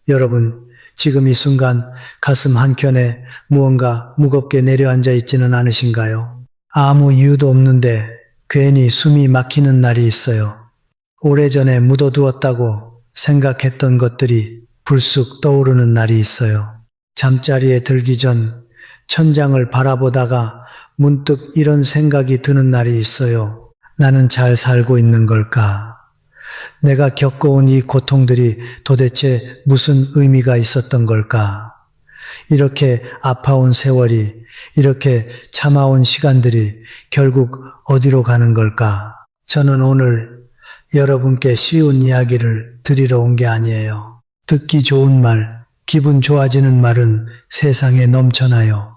여러분, 지금 이 순간 가슴 한켠에 무언가 무겁게 내려앉아 있지는 않으신가요? 아무 이유도 없는데 괜히 숨이 막히는 날이 있어요. 오래전에 묻어두었다고 생각했던 것들이 불쑥 떠오르는 날이 있어요. 잠자리에 들기 전 천장을 바라보다가 문득 이런 생각이 드는 날이 있어요. 나는 잘 살고 있는 걸까? 내가 겪어온 이 고통들이 도대체 무슨 의미가 있었던 걸까? 이렇게 아파온 세월이, 이렇게 참아온 시간들이 결국 어디로 가는 걸까? 저는 오늘 여러분께 쉬운 이야기를 드리러 온 게 아니에요. 듣기 좋은 말, 기분 좋아지는 말은 세상에 넘쳐나요.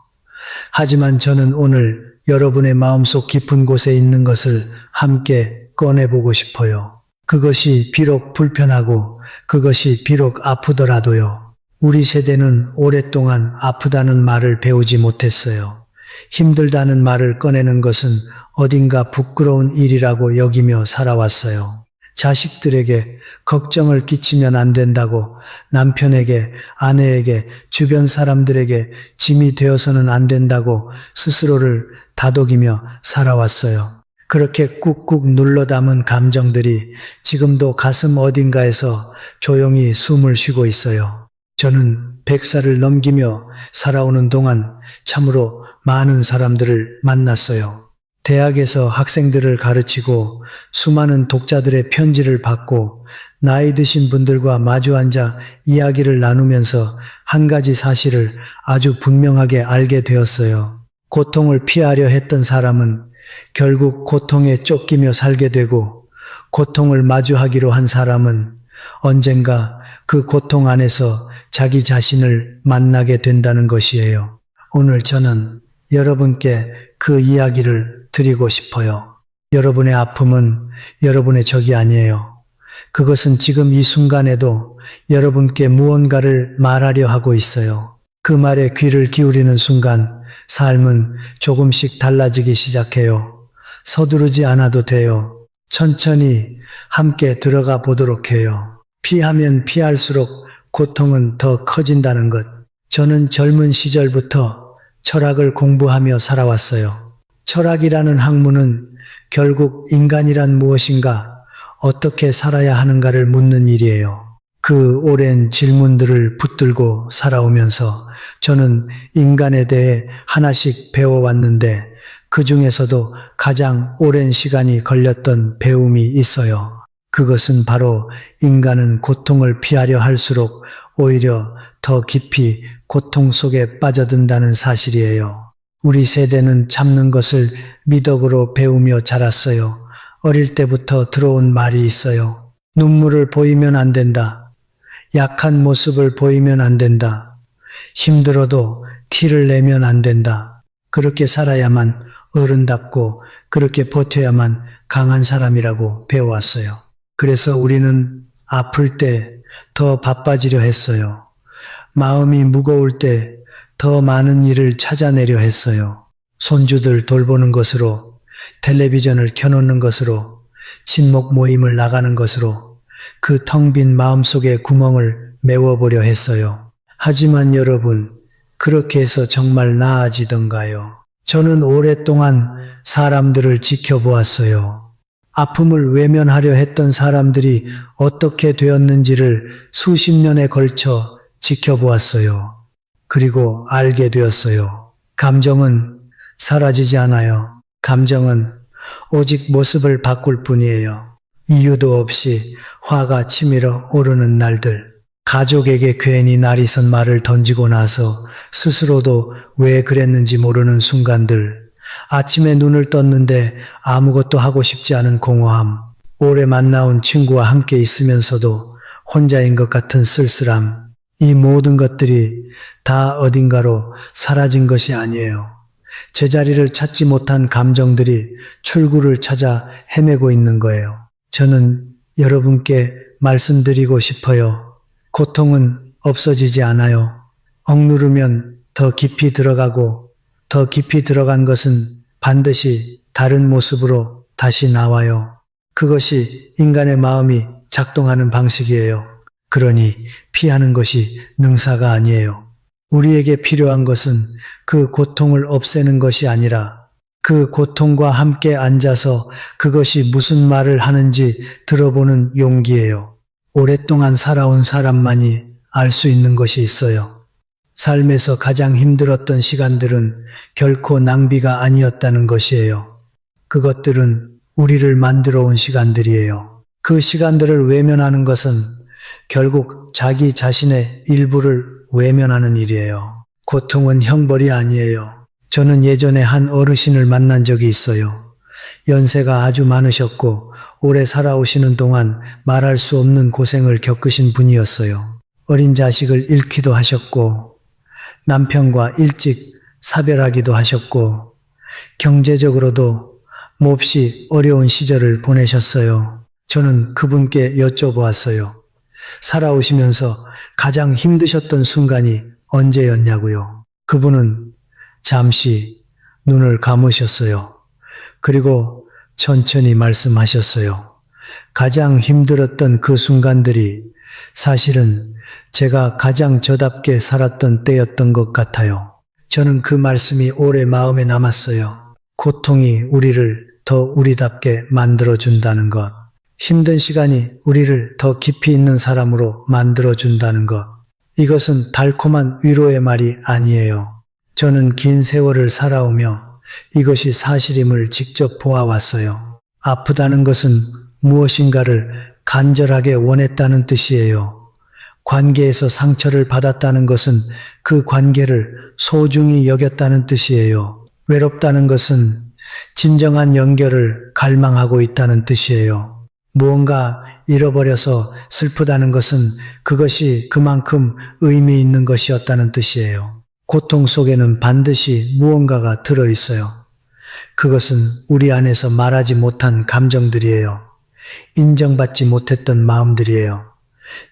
하지만 저는 오늘 여러분의 마음속 깊은 곳에 있는 것을 함께 꺼내보고 싶어요. 그것이 비록 불편하고 그것이 비록 아프더라도요. 우리 세대는 오랫동안 아프다는 말을 배우지 못했어요. 힘들다는 말을 꺼내는 것은 어딘가 부끄러운 일이라고 여기며 살아왔어요. 자식들에게 걱정을 끼치면 안 된다고, 남편에게, 아내에게, 주변 사람들에게 짐이 되어서는 안 된다고 스스로를 다독이며 살아왔어요. 그렇게 꾹꾹 눌러 담은 감정들이 지금도 가슴 어딘가에서 조용히 숨을 쉬고 있어요. 저는 100살을 넘기며 살아오는 동안 참으로 많은 사람들을 만났어요. 대학에서 학생들을 가르치고 수많은 독자들의 편지를 받고 나이 드신 분들과 마주 앉아 이야기를 나누면서 한 가지 사실을 아주 분명하게 알게 되었어요. 고통을 피하려 했던 사람은 결국 고통에 쫓기며 살게 되고, 고통을 마주하기로 한 사람은 언젠가 그 고통 안에서 자기 자신을 만나게 된다는 것이에요. 오늘 저는 여러분께 그 이야기를 드리고 싶어요. 여러분의 아픔은 여러분의 적이 아니에요. 그것은 지금 이 순간에도 여러분께 무언가를 말하려 하고 있어요. 그 말에 귀를 기울이는 순간 삶은 조금씩 달라지기 시작해요. 서두르지 않아도 돼요. 천천히 함께 들어가 보도록 해요. 피하면 피할수록 고통은 더 커진다는 것. 저는 젊은 시절부터 철학을 공부하며 살아왔어요. 철학이라는 학문은 결국 인간이란 무엇인가, 어떻게 살아야 하는가를 묻는 일이에요. 그 오랜 질문들을 붙들고 살아오면서 저는 인간에 대해 하나씩 배워왔는데, 그 중에서도 가장 오랜 시간이 걸렸던 배움이 있어요. 그것은 바로 인간은 고통을 피하려 할수록 오히려 더 깊이 고통 속에 빠져든다는 사실이에요. 우리 세대는 참는 것을 미덕으로 배우며 자랐어요. 어릴 때부터 들어온 말이 있어요. 눈물을 보이면 안 된다. 약한 모습을 보이면 안 된다. 힘들어도 티를 내면 안 된다. 그렇게 살아야만 어른답고 그렇게 버텨야만 강한 사람이라고 배워왔어요. 그래서 우리는 아플 때 더 바빠지려 했어요. 마음이 무거울 때 더 많은 일을 찾아내려 했어요. 손주들 돌보는 것으로, 텔레비전을 켜놓는 것으로, 친목 모임을 나가는 것으로 그 텅 빈 마음속의 구멍을 메워보려 했어요. 하지만 여러분, 그렇게 해서 정말 나아지던가요? 저는 오랫동안 사람들을 지켜보았어요. 아픔을 외면하려 했던 사람들이 어떻게 되었는지를 수십 년에 걸쳐 지켜보았어요. 그리고 알게 되었어요. 감정은 사라지지 않아요. 감정은 오직 모습을 바꿀 뿐이에요. 이유도 없이 화가 치밀어 오르는 날들, 가족에게 괜히 날이선 말을 던지고 나서 스스로도 왜 그랬는지 모르는 순간들, 아침에 눈을 떴는데 아무것도 하고 싶지 않은 공허함, 오래 만나온 친구와 함께 있으면서도 혼자인 것 같은 쓸쓸함, 이 모든 것들이 다 어딘가로 사라진 것이 아니에요. 제자리를 찾지 못한 감정들이 출구를 찾아 헤매고 있는 거예요. 저는 여러분께 말씀드리고 싶어요. 고통은 없어지지 않아요. 억누르면 더 깊이 들어가고, 더 깊이 들어간 것은 반드시 다른 모습으로 다시 나와요. 그것이 인간의 마음이 작동하는 방식이에요. 그러니 피하는 것이 능사가 아니에요. 우리에게 필요한 것은 그 고통을 없애는 것이 아니라 그 고통과 함께 앉아서 그것이 무슨 말을 하는지 들어보는 용기예요. 오랫동안 살아온 사람만이 알 수 있는 것이 있어요. 삶에서 가장 힘들었던 시간들은 결코 낭비가 아니었다는 것이에요. 그것들은 우리를 만들어 온 시간들이에요. 그 시간들을 외면하는 것은 결국 자기 자신의 일부를 외면하는 일이에요. 고통은 형벌이 아니에요. 저는 예전에 한 어르신을 만난 적이 있어요. 연세가 아주 많으셨고 오래 살아오시는 동안 말할 수 없는 고생을 겪으신 분이었어요. 어린 자식을 잃기도 하셨고 남편과 일찍 사별하기도 하셨고 경제적으로도 몹시 어려운 시절을 보내셨어요. 저는 그분께 여쭤보았어요. 살아오시면서 가장 힘드셨던 순간이 언제였냐고요. 그분은 잠시 눈을 감으셨어요. 그리고 천천히 말씀하셨어요. 가장 힘들었던 그 순간들이 사실은 제가 가장 저답게 살았던 때였던 것 같아요. 저는 그 말씀이 오래 마음에 남았어요. 고통이 우리를 더 우리답게 만들어준다는 것. 힘든 시간이 우리를 더 깊이 있는 사람으로 만들어준다는 것. 이것은 달콤한 위로의 말이 아니에요. 저는 긴 세월을 살아오며 이것이 사실임을 직접 보아왔어요. 아프다는 것은 무엇인가를 간절하게 원했다는 뜻이에요. 관계에서 상처를 받았다는 것은 그 관계를 소중히 여겼다는 뜻이에요. 외롭다는 것은 진정한 연결을 갈망하고 있다는 뜻이에요. 무언가 잃어버려서 슬프다는 것은 그것이 그만큼 의미 있는 것이었다는 뜻이에요. 고통 속에는 반드시 무언가가 들어있어요. 그것은 우리 안에서 말하지 못한 감정들이에요. 인정받지 못했던 마음들이에요.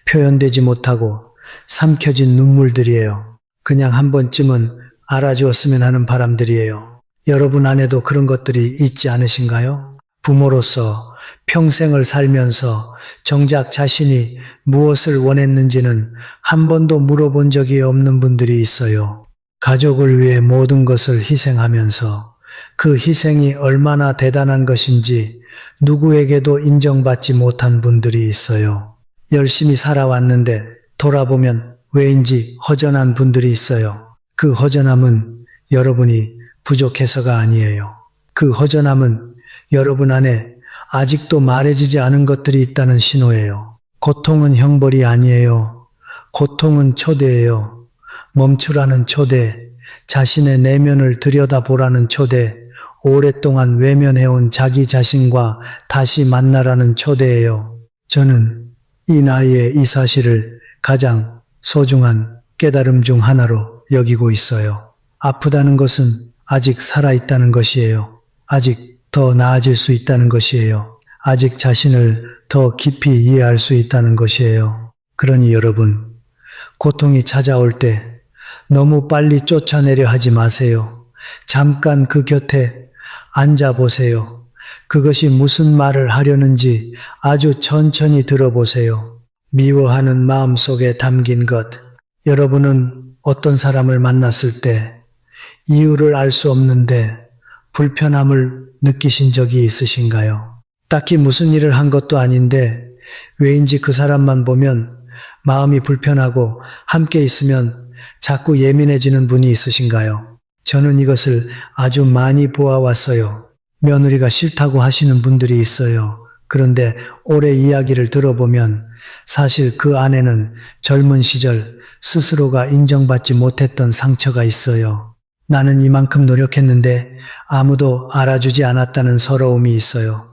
표현되지 못하고 삼켜진 눈물들이에요. 그냥 한 번쯤은 알아주었으면 하는 바람들이에요. 여러분 안에도 그런 것들이 있지 않으신가요? 부모로서 평생을 살면서 정작 자신이 무엇을 원했는지는 한 번도 물어본 적이 없는 분들이 있어요. 가족을 위해 모든 것을 희생하면서 그 희생이 얼마나 대단한 것인지 누구에게도 인정받지 못한 분들이 있어요. 열심히 살아왔는데 돌아보면 왜인지 허전한 분들이 있어요. 그 허전함은 여러분이 부족해서가 아니에요. 그 허전함은 여러분 안에 아직도 말해지지 않은 것들이 있다는 신호예요. 고통은 형벌이 아니에요. 고통은 초대예요. 멈추라는 초대, 자신의 내면을 들여다보라는 초대, 오랫동안 외면해온 자기 자신과 다시 만나라는 초대예요. 저는 이 나이에 이 사실을 가장 소중한 깨달음 중 하나로 여기고 있어요. 아프다는 것은 아직 살아있다는 것이에요. 아직 더 나아질 수 있다는 것이에요. 아직 자신을 더 깊이 이해할 수 있다는 것이에요. 그러니 여러분, 고통이 찾아올 때 너무 빨리 쫓아내려 하지 마세요. 잠깐 그 곁에 앉아보세요. 그것이 무슨 말을 하려는지 아주 천천히 들어보세요. 미워하는 마음 속에 담긴 것. 여러분은 어떤 사람을 만났을 때 이유를 알 수 없는데 불편함을 느끼신 적이 있으신가요? 딱히 무슨 일을 한 것도 아닌데 왜인지 그 사람만 보면 마음이 불편하고 함께 있으면 자꾸 예민해지는 분이 있으신가요? 저는 이것을 아주 많이 보아왔어요. 며느리가 싫다고 하시는 분들이 있어요. 그런데 올해 이야기를 들어보면 사실 그 안에는 젊은 시절 스스로가 인정받지 못했던 상처가 있어요. 나는 이만큼 노력했는데 아무도 알아주지 않았다는 서러움이 있어요.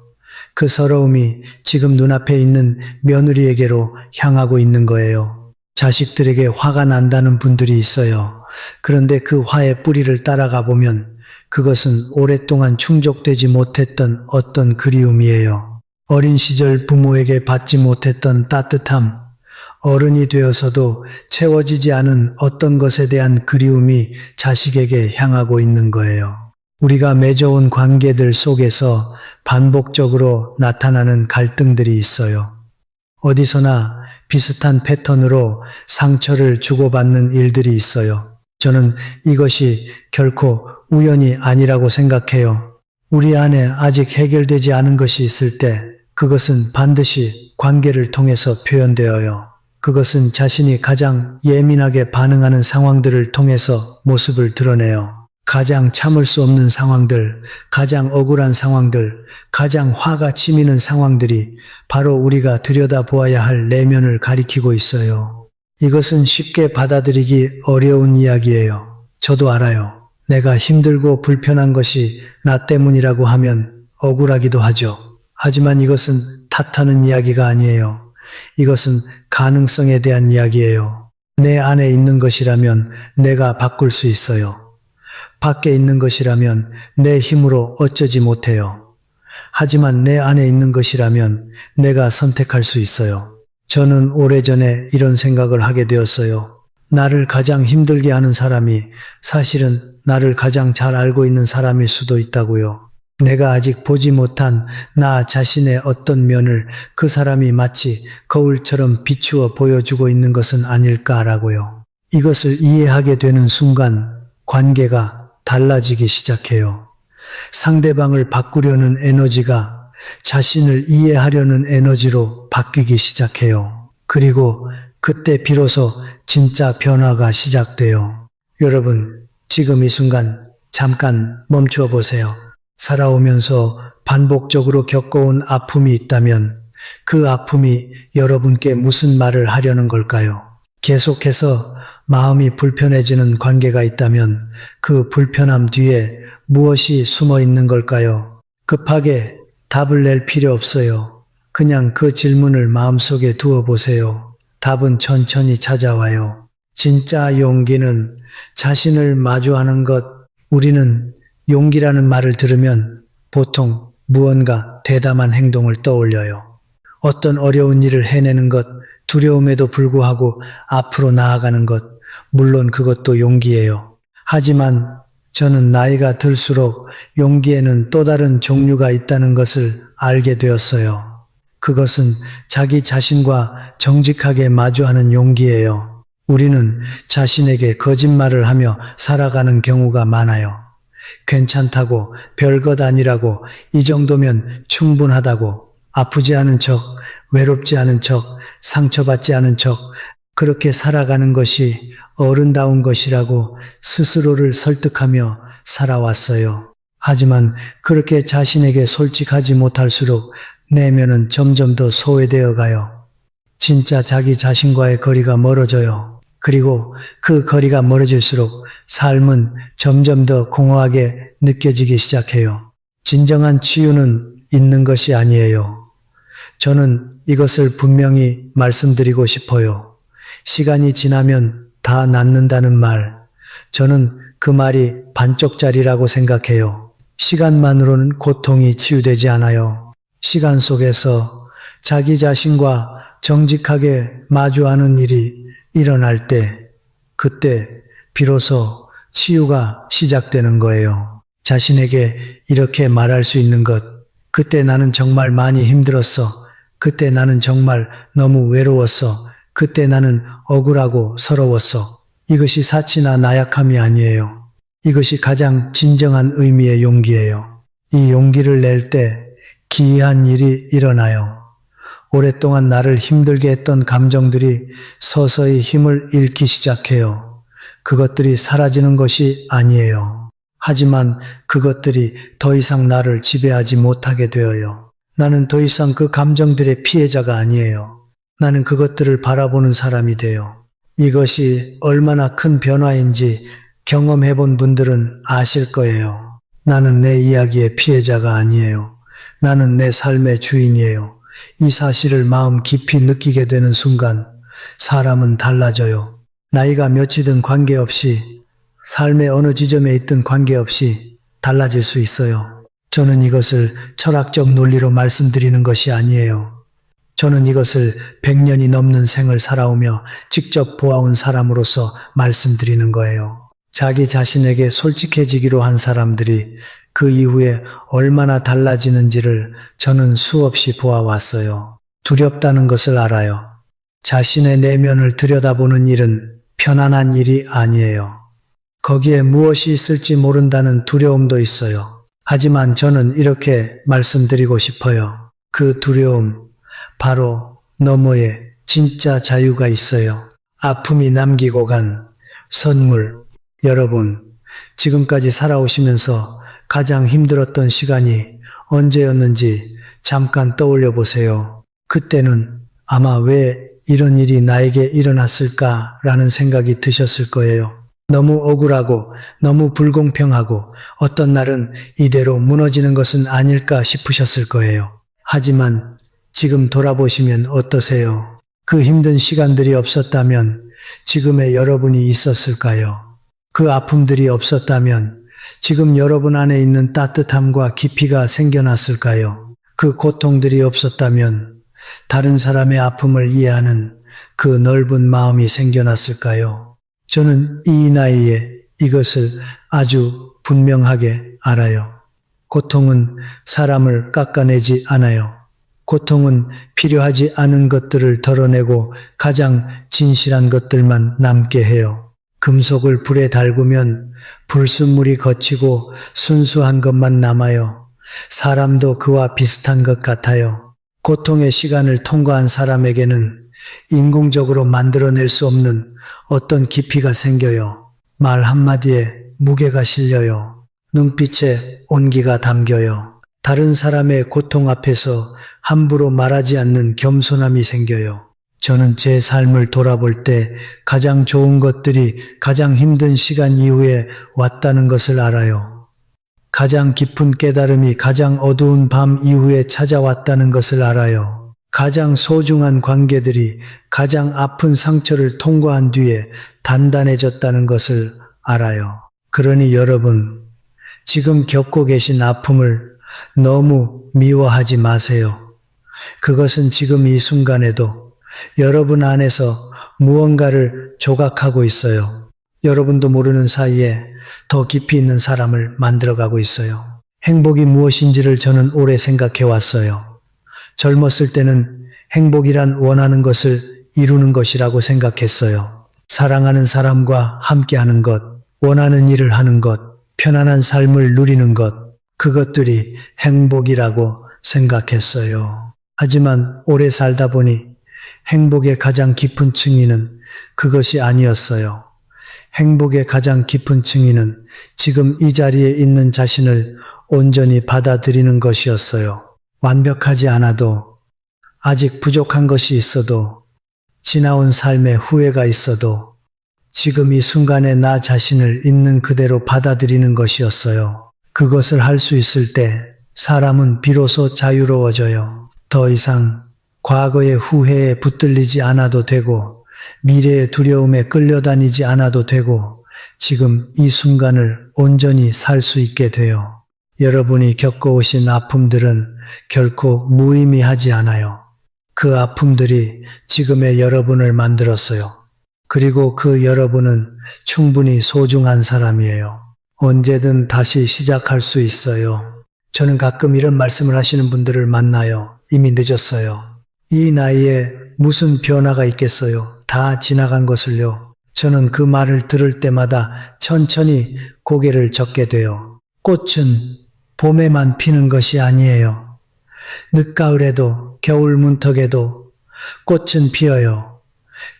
그 서러움이 지금 눈앞에 있는 며느리에게로 향하고 있는 거예요. 자식들에게 화가 난다는 분들이 있어요. 그런데 그 화의 뿌리를 따라가 보면 그것은 오랫동안 충족되지 못했던 어떤 그리움이에요. 어린 시절 부모에게 받지 못했던 따뜻함, 어른이 되어서도 채워지지 않은 어떤 것에 대한 그리움이 자식에게 향하고 있는 거예요. 우리가 맺어온 관계들 속에서 반복적으로 나타나는 갈등들이 있어요. 어디서나 비슷한 패턴으로 상처를 주고받는 일들이 있어요. 저는 이것이 결코 우연이 아니라고 생각해요. 우리 안에 아직 해결되지 않은 것이 있을 때 그것은 반드시 관계를 통해서 표현되어요. 그것은 자신이 가장 예민하게 반응하는 상황들을 통해서 모습을 드러내요. 가장 참을 수 없는 상황들, 가장 억울한 상황들, 가장 화가 치미는 상황들이 바로 우리가 들여다보아야 할 내면을 가리키고 있어요. 이것은 쉽게 받아들이기 어려운 이야기예요. 저도 알아요. 내가 힘들고 불편한 것이 나 때문이라고 하면 억울하기도 하죠. 하지만 이것은 탓하는 이야기가 아니에요. 이것은 가능성에 대한 이야기예요. 내 안에 있는 것이라면 내가 바꿀 수 있어요. 밖에 있는 것이라면 내 힘으로 어쩌지 못해요. 하지만 내 안에 있는 것이라면 내가 선택할 수 있어요. 저는 오래전에 이런 생각을 하게 되었어요. 나를 가장 힘들게 하는 사람이 사실은 나를 가장 잘 알고 있는 사람일 수도 있다고요. 내가 아직 보지 못한 나 자신의 어떤 면을 그 사람이 마치 거울처럼 비추어 보여주고 있는 것은 아닐까라고요. 이것을 이해하게 되는 순간 관계가 달라지기 시작해요. 상대방을 바꾸려는 에너지가 자신을 이해하려는 에너지로 바뀌기 시작해요. 그리고 그때 비로소 진짜 변화가 시작돼요. 여러분, 지금 이 순간 잠깐 멈추어 보세요. 살아오면서 반복적으로 겪어온 아픔이 있다면 그 아픔이 여러분께 무슨 말을 하려는 걸까요? 계속해서 마음이 불편해지는 관계가 있다면 그 불편함 뒤에 무엇이 숨어 있는 걸까요? 급하게 답을 낼 필요 없어요. 그냥 그 질문을 마음속에 두어 보세요. 답은 천천히 찾아와요. 진짜 용기는 자신을 마주하는 것. 우리는 용기라는 말을 들으면 보통 무언가 대담한 행동을 떠올려요. 어떤 어려운 일을 해내는 것, 두려움에도 불구하고 앞으로 나아가는 것, 물론 그것도 용기예요. 하지만 저는 나이가 들수록 용기에는 또 다른 종류가 있다는 것을 알게 되었어요. 그것은 자기 자신과 정직하게 마주하는 용기예요. 우리는 자신에게 거짓말을 하며 살아가는 경우가 많아요. 괜찮다고, 별것 아니라고, 이 정도면 충분하다고, 아프지 않은 척, 외롭지 않은 척, 상처받지 않은 척, 그렇게 살아가는 것이 어른다운 것이라고 스스로를 설득하며 살아왔어요. 하지만 그렇게 자신에게 솔직하지 못할수록 내면은 점점 더 소외되어 가요. 진짜 자기 자신과의 거리가 멀어져요. 그리고 그 거리가 멀어질수록 삶은 점점 더 공허하게 느껴지기 시작해요. 진정한 치유는 있는 것이 아니에요. 저는 이것을 분명히 말씀드리고 싶어요. 시간이 지나면 다 낫는다는 말, 저는 그 말이 반쪽짜리라고 생각해요. 시간만으로는 고통이 치유되지 않아요. 시간 속에서 자기 자신과 정직하게 마주하는 일이 일어날 때, 그때 비로소 치유가 시작되는 거예요. 자신에게 이렇게 말할 수 있는 것, 그때 나는 정말 많이 힘들었어. 그때 나는 정말 너무 외로웠어. 그때 나는 억울하고 서러웠어. 이것이 사치나 나약함이 아니에요. 이것이 가장 진정한 의미의 용기예요. 이 용기를 낼 때 기이한 일이 일어나요. 오랫동안 나를 힘들게 했던 감정들이 서서히 힘을 잃기 시작해요. 그것들이 사라지는 것이 아니에요. 하지만 그것들이 더 이상 나를 지배하지 못하게 되어요. 나는 더 이상 그 감정들의 피해자가 아니에요. 나는 그것들을 바라보는 사람이 돼요. 이것이 얼마나 큰 변화인지 경험해 본 분들은 아실 거예요. 나는 내 이야기의 피해자가 아니에요. 나는 내 삶의 주인이에요. 이 사실을 마음 깊이 느끼게 되는 순간 사람은 달라져요. 나이가 몇이든 관계없이, 삶의 어느 지점에 있든 관계없이 달라질 수 있어요. 저는 이것을 철학적 논리로 말씀드리는 것이 아니에요. 저는 이것을 100년이 넘는 생을 살아오며 직접 보아온 사람으로서 말씀드리는 거예요. 자기 자신에게 솔직해지기로 한 사람들이 그 이후에 얼마나 달라지는지를 저는 수없이 보아왔어요. 두렵다는 것을 알아요. 자신의 내면을 들여다보는 일은 편안한 일이 아니에요. 거기에 무엇이 있을지 모른다는 두려움도 있어요. 하지만 저는 이렇게 말씀드리고 싶어요. 그 두려움, 바로 너머에 진짜 자유가 있어요. 아픔이 남기고 간 선물. 여러분, 지금까지 살아오시면서 가장 힘들었던 시간이 언제였는지 잠깐 떠올려 보세요. 그때는 아마 왜 이런 일이 나에게 일어났을까라는 생각이 드셨을 거예요. 너무 억울하고 너무 불공평하고 어떤 날은 이대로 무너지는 것은 아닐까 싶으셨을 거예요. 하지만 지금 돌아보시면 어떠세요? 그 힘든 시간들이 없었다면 지금의 여러분이 있었을까요? 그 아픔들이 없었다면 지금 여러분 안에 있는 따뜻함과 깊이가 생겨났을까요? 그 고통들이 없었다면 다른 사람의 아픔을 이해하는 그 넓은 마음이 생겨났을까요? 저는 이 나이에 이것을 아주 분명하게 알아요. 고통은 사람을 깎아내지 않아요. 고통은 필요하지 않은 것들을 덜어내고 가장 진실한 것들만 남게 해요. 금속을 불에 달구면 불순물이 걷히고 순수한 것만 남아요. 사람도 그와 비슷한 것 같아요. 고통의 시간을 통과한 사람에게는 인공적으로 만들어낼 수 없는 어떤 깊이가 생겨요. 말 한마디에 무게가 실려요. 눈빛에 온기가 담겨요. 다른 사람의 고통 앞에서 함부로 말하지 않는 겸손함이 생겨요. 저는 제 삶을 돌아볼 때 가장 좋은 것들이 가장 힘든 시간 이후에 왔다는 것을 알아요. 가장 깊은 깨달음이 가장 어두운 밤 이후에 찾아왔다는 것을 알아요. 가장 소중한 관계들이 가장 아픈 상처를 통과한 뒤에 단단해졌다는 것을 알아요. 그러니 여러분, 지금 겪고 계신 아픔을 너무 미워하지 마세요. 그것은 지금 이 순간에도 여러분 안에서 무언가를 조각하고 있어요. 여러분도 모르는 사이에 더 깊이 있는 사람을 만들어가고 있어요. 행복이 무엇인지를 저는 오래 생각해 왔어요. 젊었을 때는 행복이란 원하는 것을 이루는 것이라고 생각했어요. 사랑하는 사람과 함께하는 것, 원하는 일을 하는 것, 편안한 삶을 누리는 것, 그것들이 행복이라고 생각했어요. 하지만 오래 살다 보니 행복의 가장 깊은 층위는 그것이 아니었어요. 행복의 가장 깊은 층위는 지금 이 자리에 있는 자신을 온전히 받아들이는 것이었어요. 완벽하지 않아도, 아직 부족한 것이 있어도, 지나온 삶의 후회가 있어도 지금 이 순간에 나 자신을 있는 그대로 받아들이는 것이었어요. 그것을 할 수 있을 때 사람은 비로소 자유로워져요. 더 이상 과거의 후회에 붙들리지 않아도 되고 미래의 두려움에 끌려다니지 않아도 되고 지금 이 순간을 온전히 살 수 있게 돼요. 여러분이 겪어오신 아픔들은 결코 무의미하지 않아요. 그 아픔들이 지금의 여러분을 만들었어요. 그리고 그 여러분은 충분히 소중한 사람이에요. 언제든 다시 시작할 수 있어요. 저는 가끔 이런 말씀을 하시는 분들을 만나요. 이미 늦었어요. 이 나이에 무슨 변화가 있겠어요. 다 지나간 것을요. 저는 그 말을 들을 때마다 천천히 고개를 젓게 돼요. 꽃은 봄에만 피는 것이 아니에요. 늦가을에도 겨울 문턱에도 꽃은 피어요.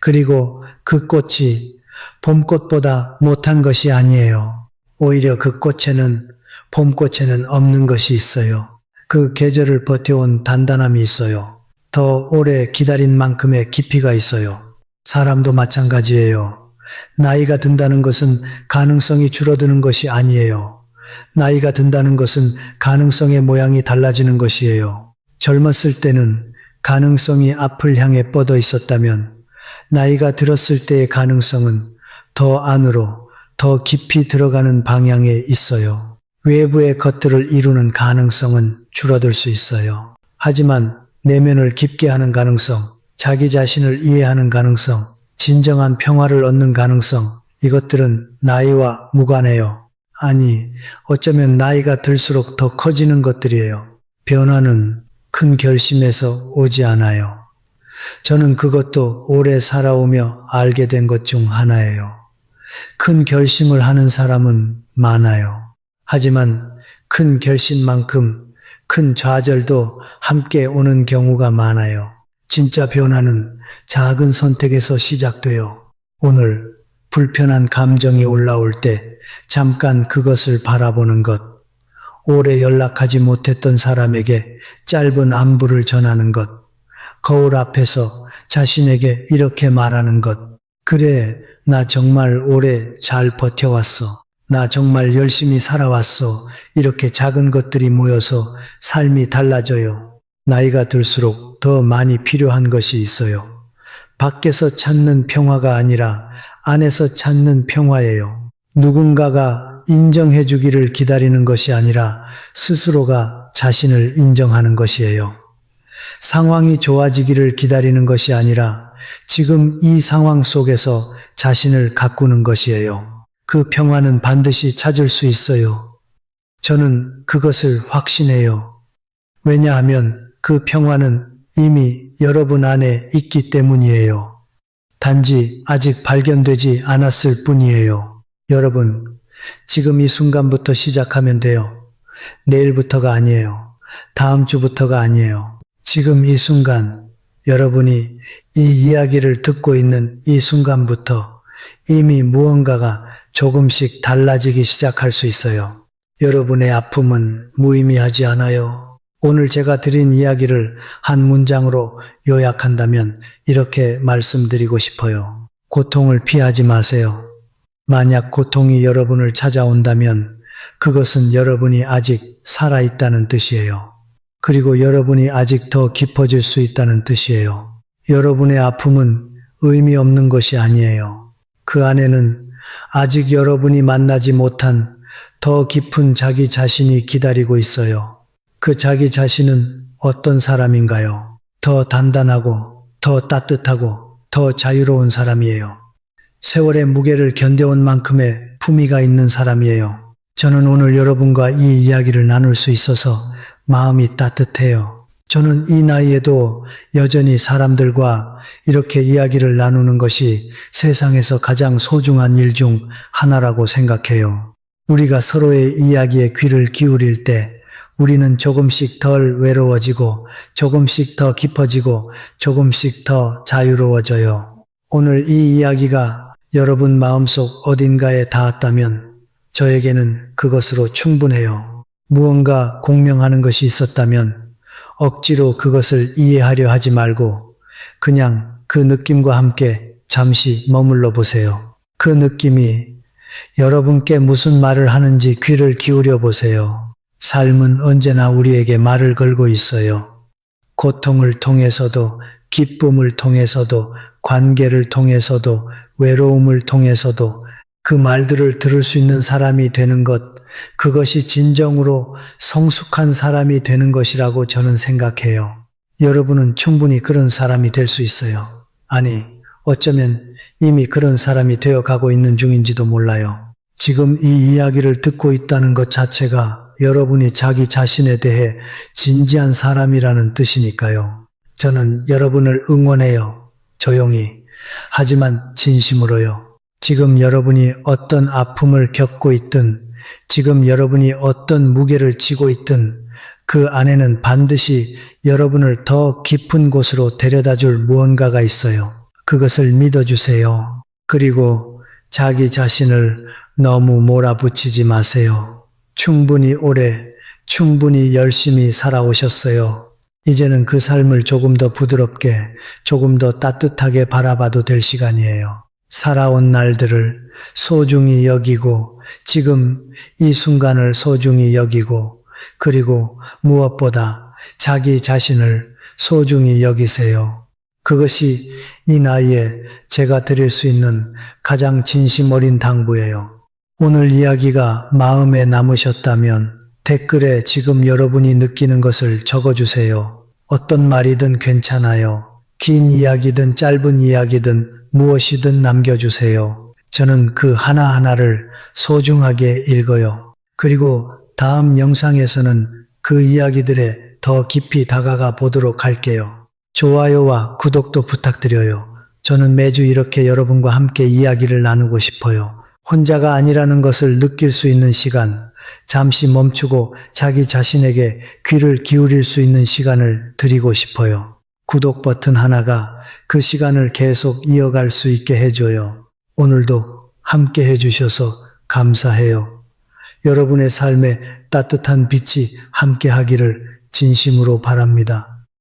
그리고 그 꽃이 봄꽃보다 못한 것이 아니에요. 오히려 그 꽃에는 봄꽃에는 없는 것이 있어요. 그 계절을 버텨온 단단함이 있어요. 더 오래 기다린 만큼의 깊이가 있어요. 사람도 마찬가지예요. 나이가 든다는 것은 가능성이 줄어드는 것이 아니에요. 나이가 든다는 것은 가능성의 모양이 달라지는 것이에요. 젊었을 때는 가능성이 앞을 향해 뻗어 있었다면 나이가 들었을 때의 가능성은 더 안으로, 더 깊이 들어가는 방향에 있어요. 외부의 것들을 이루는 가능성은 줄어들 수 있어요. 하지만 내면을 깊게 하는 가능성, 자기 자신을 이해하는 가능성, 진정한 평화를 얻는 가능성, 이것들은 나이와 무관해요. 아니, 어쩌면 나이가 들수록 더 커지는 것들이에요. 변화는 큰 결심에서 오지 않아요. 저는 그것도 오래 살아오며 알게 된 것 중 하나예요. 큰 결심을 하는 사람은 많아요. 하지만 큰 결심만큼 큰 좌절도 함께 오는 경우가 많아요. 진짜 변화는 작은 선택에서 시작돼요. 오늘 불편한 감정이 올라올 때 잠깐 그것을 바라보는 것, 오래 연락하지 못했던 사람에게 짧은 안부를 전하는 것, 거울 앞에서 자신에게 이렇게 말하는 것, 그래, 나 정말 오래 잘 버텨왔어. 나 정말 열심히 살아왔어. 이렇게 작은 것들이 모여서 삶이 달라져요. 나이가 들수록 더 많이 필요한 것이 있어요. 밖에서 찾는 평화가 아니라 안에서 찾는 평화예요. 누군가가 인정해 주기를 기다리는 것이 아니라 스스로가 자신을 인정하는 것이에요. 상황이 좋아지기를 기다리는 것이 아니라 지금 이 상황 속에서 자신을 가꾸는 것이에요. 그 평화는 반드시 찾을 수 있어요. 저는 그것을 확신해요. 왜냐하면 그 평화는 이미 여러분 안에 있기 때문이에요. 단지 아직 발견되지 않았을 뿐이에요. 여러분, 지금 이 순간부터 시작하면 돼요. 내일부터가 아니에요. 다음 주부터가 아니에요. 지금 이 순간, 여러분이 이 이야기를 듣고 있는 이 순간부터 이미 무언가가 조금씩 달라지기 시작할 수 있어요. 여러분의 아픔은 무의미하지 않아요. 오늘 제가 드린 이야기를 한 문장으로 요약한다면 이렇게 말씀드리고 싶어요. 고통을 피하지 마세요. 만약 고통이 여러분을 찾아온다면 그것은 여러분이 아직 살아있다는 뜻이에요. 그리고 여러분이 아직 더 깊어질 수 있다는 뜻이에요. 여러분의 아픔은 의미 없는 것이 아니에요. 그 안에는 아직 여러분이 만나지 못한 더 깊은 자기 자신이 기다리고 있어요. 그 자기 자신은 어떤 사람인가요? 더 단단하고, 더 따뜻하고, 더 자유로운 사람이에요. 세월의 무게를 견뎌온 만큼의 품위가 있는 사람이에요. 저는 오늘 여러분과 이 이야기를 나눌 수 있어서 마음이 따뜻해요. 저는 이 나이에도 여전히 사람들과 이렇게 이야기를 나누는 것이 세상에서 가장 소중한 일 중 하나라고 생각해요. 우리가 서로의 이야기에 귀를 기울일 때 우리는 조금씩 덜 외로워지고 조금씩 더 깊어지고 조금씩 더 자유로워져요. 오늘 이 이야기가 여러분 마음속 어딘가에 닿았다면 저에게는 그것으로 충분해요. 무언가 공명하는 것이 있었다면 억지로 그것을 이해하려 하지 말고 그냥 그 느낌과 함께 잠시 머물러 보세요. 그 느낌이 여러분께 무슨 말을 하는지 귀를 기울여 보세요. 삶은 언제나 우리에게 말을 걸고 있어요. 고통을 통해서도 기쁨을 통해서도 관계를 통해서도 외로움을 통해서도 그 말들을 들을 수 있는 사람이 되는 것, 그것이 진정으로 성숙한 사람이 되는 것이라고 저는 생각해요. 여러분은 충분히 그런 사람이 될 수 있어요. 아니, 어쩌면 이미 그런 사람이 되어 가고 있는 중인지도 몰라요. 지금 이 이야기를 듣고 있다는 것 자체가 여러분이 자기 자신에 대해 진지한 사람이라는 뜻이니까요. 저는 여러분을 응원해요. 조용히. 하지만 진심으로요. 지금 여러분이 어떤 아픔을 겪고 있든, 지금 여러분이 어떤 무게를 지고 있든, 그 안에는 반드시 여러분을 더 깊은 곳으로 데려다 줄 무언가가 있어요. 그것을 믿어주세요. 그리고 자기 자신을 너무 몰아붙이지 마세요. 충분히 오래, 충분히 열심히 살아오셨어요. 이제는 그 삶을 조금 더 부드럽게, 조금 더 따뜻하게 바라봐도 될 시간이에요. 살아온 날들을 소중히 여기고, 지금 이 순간을 소중히 여기고, 그리고 무엇보다 자기 자신을 소중히 여기세요. 그것이 이 나이에 제가 드릴 수 있는 가장 진심 어린 당부예요. 오늘 이야기가 마음에 남으셨다면 댓글에 지금 여러분이 느끼는 것을 적어주세요. 어떤 말이든 괜찮아요. 긴 이야기든 짧은 이야기든 무엇이든 남겨주세요. 저는 그 하나하나를 소중하게 읽어요. 그리고 다음 영상에서는 그 이야기들에 더 깊이 다가가 보도록 할게요. 좋아요와 구독도 부탁드려요. 저는 매주 이렇게 여러분과 함께 이야기를 나누고 싶어요. 혼자가 아니라는 것을 느낄 수 있는 시간, 잠시 멈추고 자기 자신에게 귀를 기울일 수 있는 시간을 드리고 싶어요. 구독 버튼 하나가 그 시간을 계속 이어갈 수 있게 해줘요. 오늘도 함께 해주셔서 감사해요. 여러분의 삶에 따뜻한 빛이 함께 하기를 진심으로 바랍니다.